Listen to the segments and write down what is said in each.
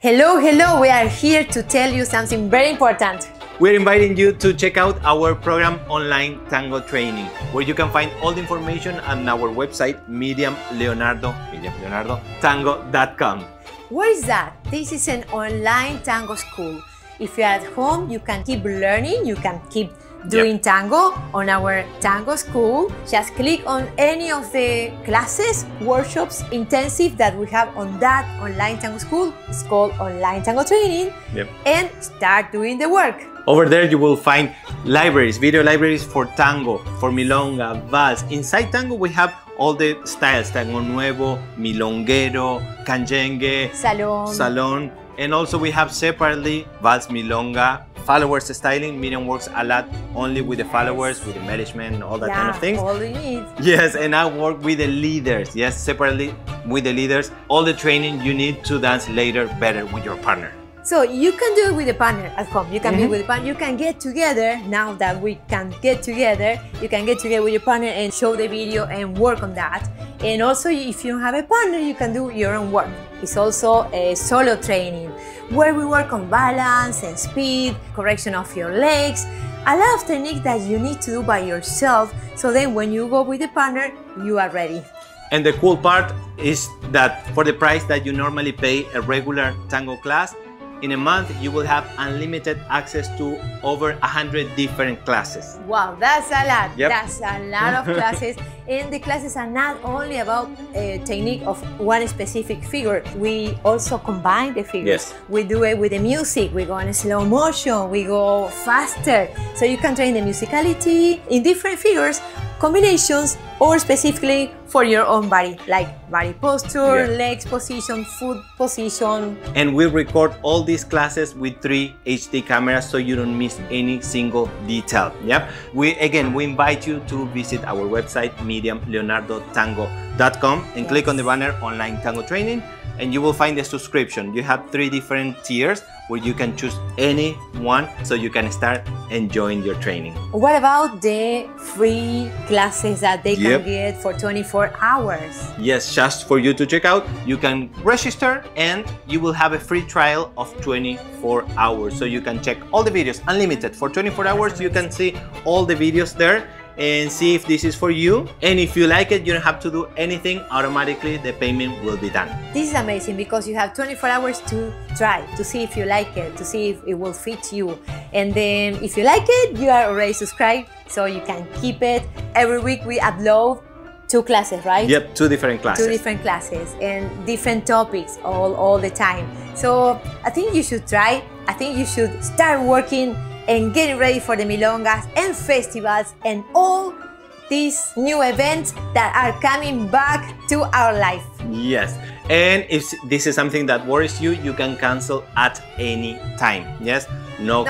Hello, hello, we are here to tell you something very important. We're inviting you to check out our program Online Tango Training, where you can find all the information on our website, Miriam Leonardo Tango.com. What is that? This is an online tango school. If you're at home, you can keep learning, you can keep doing tango on our tango school. Just click on any of the classes, workshops, intensive that we have on that online tango school. It's called Online Tango Training. And start doing the work. Over there you will find libraries, video libraries for tango, for milonga, vals. Inside tango we have all the styles, Tango Nuevo, Milonguero, Canyengue, Salon. And also we have separately Vals, Milonga, followers styling. Miriam works a lot only with the followers, with the management, all that kind of things. All you need. Yes, and I work with the leaders. Yes, separately with the leaders. All the training you need to dance later better with your partner. So you can do it with a partner at home. You can be with a partner. You can get together. Now that we can get together, you can get together with your partner and show the video and work on that. And also, if you don't have a partner, you can do your own work. It's also a solo training where we work on balance and speed, correction of your legs, a lot of techniques that you need to do by yourself. So then when you go with a partner, you are ready. And the cool part is that for the price that you normally pay a regular tango class, in a month, you will have unlimited access to over 100 different classes. Wow, that's a lot. Yep. That's a lot of classes. And the classes are not only about a technique of one specific figure. We also combine the figures. Yes. We do it with the music. We go in slow motion. We go faster. So you can train the musicality in different figures, combinations, or specifically for your own body, like body posture, legs position, foot position. And we record all these classes with 3 HD cameras so you don't miss any single detail. Yep. We invite you to visit our website, MiriamLeonardoTango.com, and click on the banner Online Tango Training, and you will find the subscription. You have 3 different tiers where you can choose any one so you can start enjoying your training. What about the free classes that they can get for 24 hours? Yes, just for you to check out. You can register and you will have a free trial of 24 hours. So you can check all the videos, unlimited. For 24 hours, you can see all the videos there and see if this is for you. And if you like it, you don't have to do anything. Automatically, the payment will be done. This is amazing because you have 24 hours to try, to see if you like it, to see if it will fit you. And then if you like it, you are already subscribed, so you can keep it. Every week we upload 2 classes, right? Yep, 2 different classes. 2 different classes and different topics all the time. So I think you should try. I think you should start working and getting ready for the milongas and festivals and all these new events that are coming back to our life. Yes, and if this is something that worries you, you can cancel at any time. Yes, no,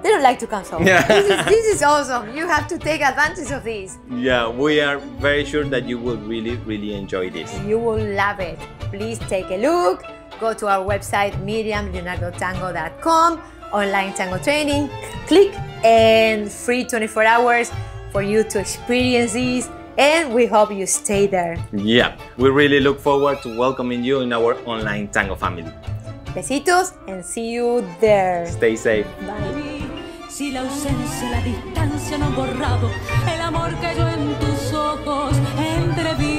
they don't like to cancel. This is awesome. You have to take advantage of this. Yeah, we are very sure that you will really enjoy this. You will love it. Please take a look. Go to our website, MiriamLeonardoTango.com. Online tango training, click, and free 24 hours for you to experience this, and we hope you stay there. Yeah, we really look forward to welcoming you in our online tango family. Besitos and see you there. Stay safe. Bye. Si la ausencia, la distancia no han borrado el amor que yo en tus ojos entreví.